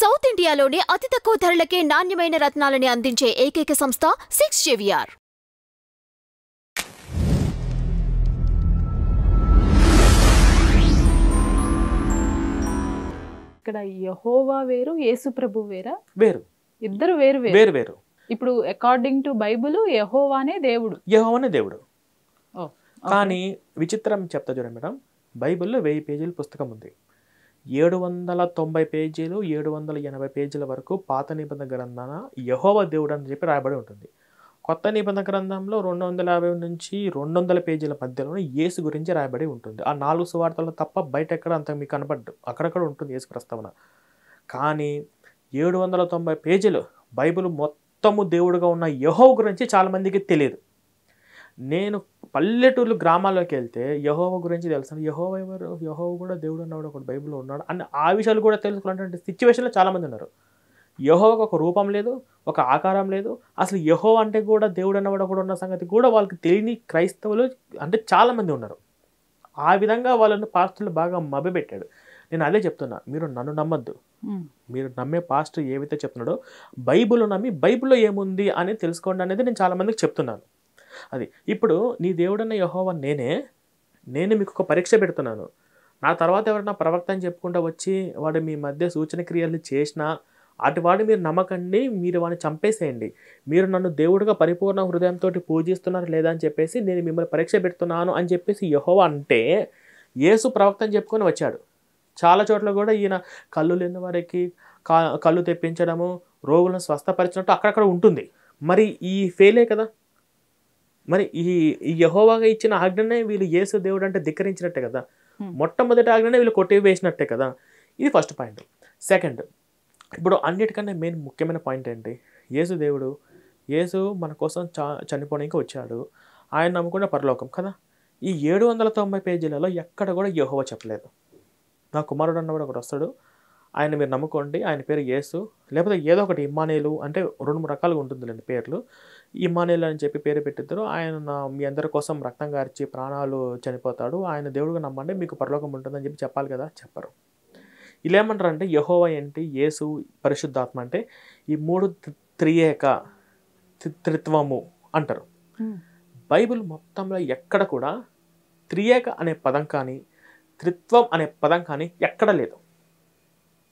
South ఇండియాలోనే అతి తక్కువ ధరలకే నాణ్యమైన రత్నాలని అందించే ఏకైక సంస్థ 6 JVR. ఇక్కడ యెహోవా వేరు, యేసు ప్రభు వేరా? వేరు. ఇద్దరు వేరు వేరు వేరు. ఇప్పుడు అకార్డింగ్ టు బైబిల్ యెహోవానే దేవుడు. యెహోవానే దేవుడు. కానీ విచిత్రం చెప్తా చూడండి మేడం, బైబిల్లో 1000 పేజీల పుస్తకం ఉంది. 790 పేజీలు 780 పేజీల వరకు పాత నిబంధన గ్రంథాన యెహోవా దేవుడు అని చెప్పి రాయబడి ఉంటుంది. కొత్త నిబంధన గ్రంథంలో 250 నుంచి 200 పేజీల మధ్యలోనే యేసు గురించి రాయబడి ఉంటుంది. ఆ 4 సువార్తలు తప్ప బయట ఎక్కడ అంత మీకు కనపడ్డు, అక్కడక్కడ ఉంటుంది యేసు ప్రస్తావన. కానీ 790 పేజీలు బైబిల్ మొత్తము దేవుడుగా ఉన్న యెహోవా గురించి చాలామందికి తెలియదు. నేను పల్లెటూరు గ్రామాల్లోకి వెళ్తే యెహోవా గురించి తెలుసాను. యెహోవా ఎవరు, యెహోవా కూడా దేవుడు అన్నాడు, ఒకటి బైబిల్లో ఉన్నాడు అన్న ఆ విషయాలు కూడా తెలుసుకున్నటువంటి సిచ్యువేషన్లో చాలామంది ఉన్నారు. యెహోవాకు ఒక రూపం లేదు, ఒక ఆకారం లేదు, అసలు యెహోవా అంటే కూడా దేవుడు అన్నవాడు కూడా ఉన్న సంగతి కూడా వాళ్ళకి తెలియని క్రైస్తవులు అంటే చాలామంది ఉన్నారు. ఆ విధంగా వాళ్ళని పాస్టర్లు బాగా మభ్యపెట్టాడు. నేను అదే చెప్తున్నా, మీరు నన్ను నమ్మద్దు, మీరు నమ్మే పాస్టర్ ఏవైతే చెప్తున్నాడో బైబిల్ నమ్మి బైబిల్లో ఏముంది అని తెలుసుకోండి అనేది నేను చాలామందికి చెప్తున్నాను. అది ఇప్పుడు నీ దేవుడన్న యెహోవా నేను మీకు ఒక పరీక్ష పెడుతున్నాను. నా తర్వాత ఎవరైనా ప్రవక్త అని చెప్పుకుంటూ వచ్చి వాడు మీ మధ్య సూచన క్రియలు చేసినా అటు వాడు మీరు నమ్మకండి, మీరు వాడిని చంపేసేయండి. మీరు నన్ను దేవుడిగా పరిపూర్ణ హృదయంతో పూజిస్తున్నారు లేదా అని చెప్పేసి నేను మిమ్మల్ని పరీక్ష పెడుతున్నాను అని చెప్పేసి యెహోవా అంటే యేసు ప్రవక్త అని చెప్పుకొని వచ్చాడు. చాలా చోట్ల కూడా ఈయన కళ్ళు లేని వారికి కళ్ళు తెప్పించడము, రోగులను స్వస్థపరిచినట్టు అక్కడక్కడ ఉంటుంది. మరి ఈ ఫెయిలే కదా. మరి ఈ యెహోవాగా ఇచ్చిన ఆజ్ఞనే వీళ్ళు యేసు దేవుడు అంటే ధిక్కరించినట్టే కదా. మొట్టమొదటి ఆజ్ఞనే వీళ్ళు కొట్టివేసినట్టే కదా. ఇది ఫస్ట్ పాయింట్. సెకండ్, ఇప్పుడు అన్నిటికన్నా మెయిన్ ముఖ్యమైన పాయింట్ ఏంటి, యేసు దేవుడు, యేసు మన కోసం చనిపోవడానికి వచ్చాడు, ఆయన నమ్ముకున్న పరలోకం కదా. ఈ 790 పేజీలలో ఎక్కడ కూడా యెహోవా చెప్పలేదు నా కుమారుడు అన్నవాడు ఒకటి వస్తాడు, ఆయన మీరు నమ్ముకోండి, ఆయన పేరు యేసు, లేకపోతే ఏదో ఒకటి ఇమ్మానుయేలు, అంటే 2-3 రకాలుగా ఉంటుందిలేండి పేర్లు. ఇమ్మానుయేలు అని చెప్పి పేరు పెట్టిద్దరు, ఆయన మీ అందరి కోసం రక్తం గార్చి ప్రాణాలు చనిపోతాడు, ఆయన దేవుడుగా నమ్మండి మీకు పరలోకం ఉంటుందని చెప్పి చెప్పాలి కదా. చెప్పరు. ఇలా ఏమంటారు అంటే యెహోవా ఏంటి, యేసు, పరిశుద్ధాత్మ అంటే ఈ 3 త్రియేక త్రిత్వము అంటారు. బైబిల్ మొత్తంలో ఎక్కడ కూడా త్రియేక అనే పదం కానీ త్రిత్వం అనే పదం కానీ ఎక్కడ లేదు.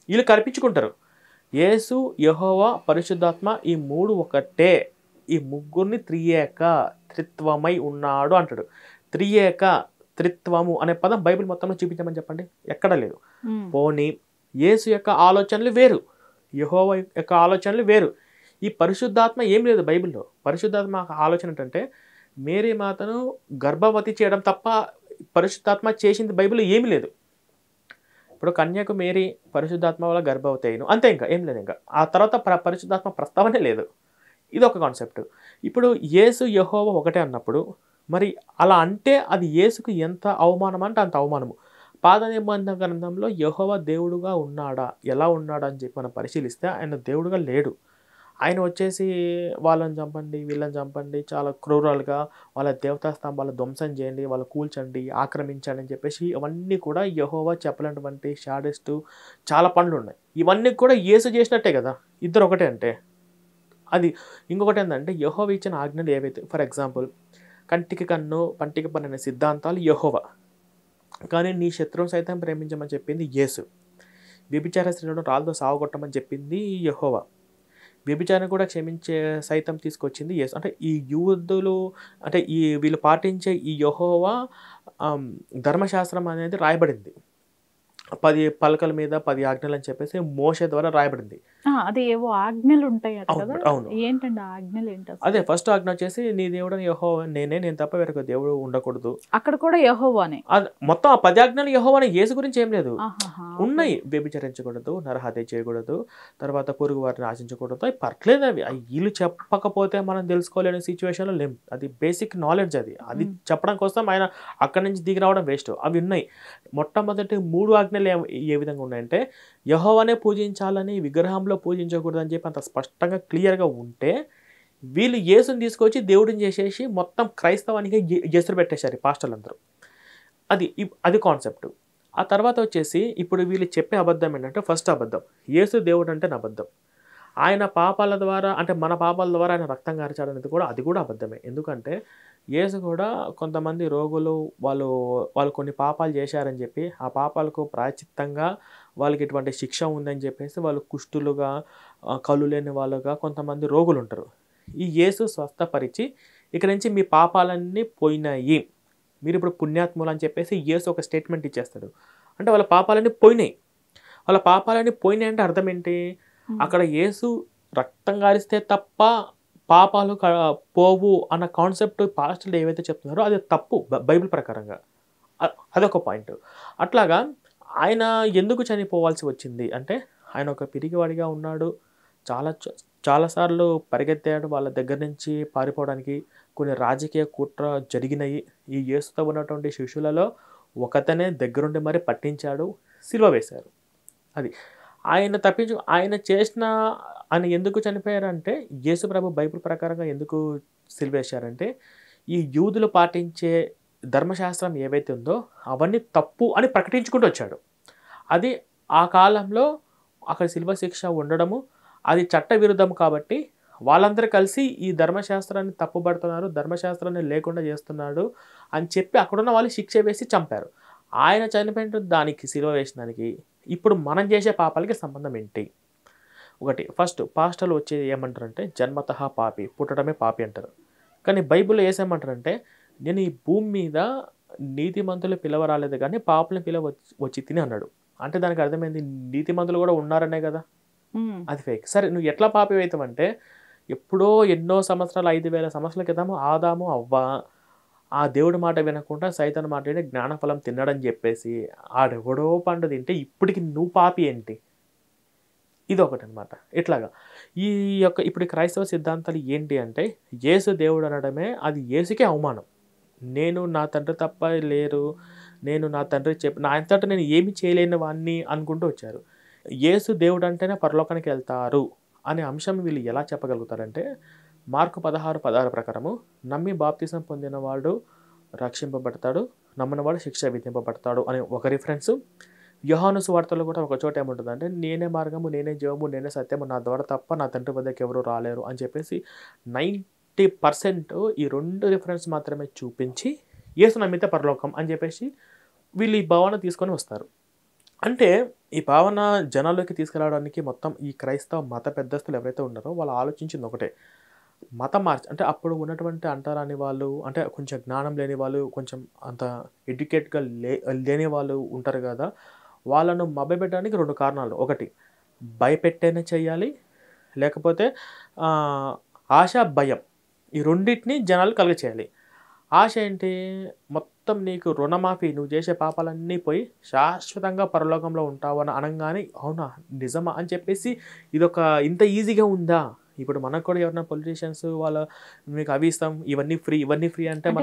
వీళ్ళు కల్పించుకుంటారు. యేసు, యెహోవా, పరిశుద్ధాత్మ ఈ 3 ఒకటే, ఈ ముగ్గురిని త్రియేక త్రిత్వమై ఉన్నాడు అంటాడు. త్రియేక త్రిత్వము అనే పదం బైబిల్ మొత్తంలో చూపించమని చెప్పండి, ఎక్కడ లేదు. పోనీ యేసు యొక్క ఆలోచనలు వేరు, యెహోవా యొక్క ఆలోచనలు వేరు. ఈ పరిశుద్ధాత్మ ఏం లేదు బైబిల్లో. పరిశుద్ధాత్మ ఆలోచన ఏంటంటే మేరీ మాతను గర్భవతి చేయడం తప్ప పరిశుద్ధాత్మ చేసింది బైబిల్లో ఏమీ లేదు. ఇప్పుడు కన్యకు మేరీ పరిశుద్ధాత్మ వల్ల గర్భవతి అయిను అంతే, ఇంకా ఏం లేదు. ఇంకా ఆ తర్వాత పరిశుద్ధాత్మ ప్రస్తావనే లేదు. ఇది ఒక కాన్సెప్ట్. ఇప్పుడు యేసు యెహోవా ఒకటే అన్నప్పుడు మరి అలా అంటే అది యేసుకు ఎంత అవమానం అంటే అంత అవమానము. పాత నిబంధన గ్రంథంలో యెహోవా దేవుడుగా ఉన్నాడా, ఎలా ఉన్నాడా అని చెప్పి మనం పరిశీలిస్తే ఆయన దేవుడుగా లేడు. ఆయన వచ్చేసి వాళ్ళని చంపండి, వీళ్ళని చంపండి, చాలా క్రూరాలుగా వాళ్ళ దేవతా స్తంభాలు ధ్వంసం చేయండి, వాళ్ళు కూల్చండి, ఆక్రమించండి అని చెప్పేసి ఇవన్నీ కూడా యెహోవా చెప్పలేనటువంటి షాడెస్ట్ చాలా పనులు ఉన్నాయి. ఇవన్నీ కూడా యేసు చేసినట్టే కదా, ఇద్దరు ఒకటే అంటే. అది ఇంకొకటి ఏంటంటే యెహోవా ఇచ్చిన ఆజ్ఞలు ఏవైతే, ఫర్ ఎగ్జాంపుల్ కంటికి కన్ను పంటికి పన్ను అనే సిద్ధాంతాలు యెహోవా, కానీ నీ శత్రువును సైతం ప్రేమించమని చెప్పింది యేసు. వ్యభిచార స్త్రీలను రాళ్ళతో సావగొట్టమని చెప్పింది యెహోవా. వ్యభిచారం కూడా క్షమించే సైతం తీసుకొచ్చింది యేసు. అంటే ఈ యూదులు అంటే వీళ్ళు పాటించే ఈ యెహోవా ధర్మశాస్త్రం అనేది రాయబడింది 10 పలకల మీద 10 ఆజ్ఞలు అని చెప్పేసి మోషే ద్వారా రాయబడింది. అది ఏవో ఆజ్ఞలు ఉంటాయి కదా. అవును. ఏంటండి ఆజ్ఞలు ఏంటి? అదే ఫస్ట్ ఆజ్ఞ వచ్చేసి నీ దేవుడు యెహోవా నేను తప్ప వేరొక దేవుడు ఉండకూడదు. అక్కడ కూడా యెహోవానే మొత్తం ఆ 10 ఆజ్ఞలు యెహోవానే, యేసు గురించి ఏం లేదు. ఉన్నాయి, వ్యభిచరించకూడదు, నరహత్య చేయకూడదు, తర్వాత పొరుగు వారిని ఆశించకూడదు. అవి పర్లేదు, అవి వీళ్ళు చెప్పకపోతే మనం తెలుసుకోలేని సిచ్యువేషన్లో లేం. అది బేసిక్ నాలెడ్జ్. అది చెప్పడం కోసం ఆయన అక్కడి నుంచి దిగి రావడం వేస్ట్. అవి ఉన్నాయి. మొట్టమొదటి 3 ఆజ్ఞలు ఏ విధంగా ఉన్నాయంటే యెహోవానే పూజించాలని, విగ్రహంలో పూజించకూడదు అని చెప్పి అంత స్పష్టంగా క్లియర్గా ఉంటే వీళ్ళు యేసుని తీసుకొచ్చి దేవుడిని చేసేసి మొత్తం క్రైస్తవానికి ఎసురు పెట్టేశారు పాస్టర్లు అందరూ. అది కాన్సెప్ట్. ఆ తర్వాత వచ్చేసి ఇప్పుడు వీళ్ళు చెప్పే అబద్ధం ఏంటంటే ఫస్ట్ అబద్ధం, యేసు దేవుడు అంటే అబద్ధం. ఆయన పాపాల ద్వారా అంటే మన పాపాల ద్వారా ఆయన రక్తం కార్చాడు అనేది కూడా అది కూడా అబద్ధమే. ఎందుకంటే యేసు కూడా కొంతమంది రోగులు వాళ్ళు కొన్ని పాపాలు చేశారని చెప్పి ఆ పాపాలకు ప్రాయశ్చిత్తంగా వాళ్ళకి ఇటువంటి శిక్ష ఉందని చెప్పేసి వాళ్ళు కుష్ఠులుగా కళ్ళు లేని వాళ్ళుగా కొంతమంది రోగులు ఉంటారు. ఈ యేసు స్వస్థపరిచి ఇక నుంచి మీ పాపాలన్నీ పోయినాయి, మీరు ఇప్పుడు పుణ్యాత్ములు అని చెప్పేసి యేసు ఒక స్టేట్మెంట్ ఇచ్చేస్తాడు. అంటే వాళ్ళ పాపాలన్నీ పోయినాయి. వాళ్ళ పాపాలన్నీ పోయినాయి అంటే అర్థం ఏంటి? అక్కడ యేసు రక్తం గారిస్తే తప్ప పాపాలు పోవు అన్న కాన్సెప్ట్ పాస్టర్లు ఏవైతే చెప్తున్నారో అది తప్పు బైబిల్ ప్రకారంగా. అదొక పాయింట్. అట్లాగా ఆయన ఎందుకు చనిపోవాల్సి వచ్చింది అంటే ఆయన ఒక పిరిగివాడిగా ఉన్నాడు. చాలాసార్లు పరిగెత్తాడు వాళ్ళ దగ్గర నుంచి పారిపోవడానికి. కొన్ని రాజకీయ కుట్ర జరిగినాయి. ఈ యేసుతో ఉన్నటువంటి శిష్యులలో ఒకతనే దగ్గరుండి మరి పట్టించాడు, సిలువ వేశారు. అది ఆయన చేసిన ఆయన ఎందుకు చనిపోయారంటే యేసు ప్రభు బైబిల్ ప్రకారంగా ఎందుకు సిలువేశారంటే ఈ యూదులు పాటించే ధర్మశాస్త్రం ఏవైతే ఉందో అవన్నీ తప్పు అని ప్రకటించుకుంటూ వచ్చాడు. అది ఆ కాలంలో అక్కడ సిలువ శిక్ష ఉండడము అది చట్ట విరుద్ధం కాబట్టి వాళ్ళందరూ కలిసి ఈ ధర్మశాస్త్రాన్ని తప్పుపడుతున్నారు, ధర్మశాస్త్రాన్ని లేకుండా చేస్తున్నాడు అని చెప్పి అక్కడున్న వాళ్ళు శిక్ష వేసి చంపారు. ఆయన చనిపోయిన దానికి సిలువ వేసిన దానికి ఇప్పుడు మనం చేసే పాపాలకి సంబంధం ఏంటి? ఒకటి ఫస్ట్ పాస్టర్లు వచ్చేది ఏమంటారంటే జన్మతః పాపి, పుట్టడమే పాపి అంటారు. కానీ బైబిల్లో ఏసేమంటారంటే నేను ఈ భూమి మీద నీతిమంతులు పిలవరాలేదు కానీ పాపులను వచ్చి తిని అన్నాడు. అంటే దానికి అర్థమైంది నీతిమంతులు కూడా ఉన్నారనే కదా. అది ఫేక్. సరే నువ్వు ఎట్లా పాపి అవుతావంటే ఎప్పుడో ఎన్నో సంవత్సరాలు 5,000 సంవత్సరాల క్రితం ఆదాము అవ్వ ఆ దేవుడి మాట వినకుండా సైతాను మాట విని జ్ఞానఫలం తిన్నాడని చెప్పేసి ఆడెవడో పండు తింటే ఇప్పటికి నువ్వు పాపి ఏంటి? ఇది ఒకటి అనమాట. ఇట్లాగా ఇప్పుడు క్రైస్తవ సిద్ధాంతాలు ఏంటి అంటే యేసు దేవుడు అనడమే అది యేసుకే అవమానం. నేను నా తండ్రి తప్ప లేరు, నేను నా తండ్రి నా అంతటా నేను ఏమి చేయలేని వాడిని అనుకుంటూ వచ్చారు. యేసు దేవుడు అంటేనే పరలోకానికి వెళ్తారు అనే అంశం వీళ్ళు ఎలా చెప్పగలుగుతారంటే మార్కు 16:16 ప్రకారము నమ్మి బాప్తిసం పొందినవాడు రక్షింపబడతాడు, నమ్మనివాడు శిక్ష విధింపబడతాడు అనే ఒక రిఫరెన్స్. యోహాను సువార్తలో కూడా ఒక చోట ఏముంటుందంటే నేనే మార్గము, నేనే జీవము, నేనే సత్యము, నా ద్వారా తప్ప నా తండ్రి వద్దకు ఎవరు రాలేరు అని చెప్పేసి 90% ఈ 2 రిఫరెన్స్ మాత్రమే చూపించి యేసు నమ్మితే పరలోకం అని చెప్పేసి వీళ్ళు ఈ భావన తీసుకొని వస్తారు. అంటే ఈ భావన జనాల్లోకి తీసుకురావడానికి మొత్తం ఈ క్రైస్తవ మత పెద్దస్తులు ఎవరైతే ఉన్నారో వాళ్ళు ఆలోచించింది ఒకటే, మతం అంటే అప్పుడు ఉన్నటువంటి అంటరాని వాళ్ళు, అంటే కొంచెం జ్ఞానం లేని వాళ్ళు, కొంచెం అంత ఎడ్యుకేట్గా లేని వాళ్ళు ఉంటారు కదా, వాళ్ళను మభ్యపెట్టడానికి 2 కారణాలు. ఒకటి భయపెట్టేనే చేయాలి, లేకపోతే ఆశ భయం, ఈ రెండింటిని జనాలు కలుగచేయాలి. ఆశ ఏంటి? మొత్తం నీకు రుణమాఫీ, నువ్వు చేసే పాపాలన్నీ పోయి శాశ్వతంగా పరలోకంలో ఉంటావు అని అనగానే అవునా నిజమా అని చెప్పేసి ఇదొక ఇంత ఈజీగా ఉందా? ఇప్పుడు మనకు కూడా ఎవరైనా పొలిటీషియన్స్ మీకు అవి ఇస్తాం, ఇవన్నీ ఫ్రీ అంటే మనం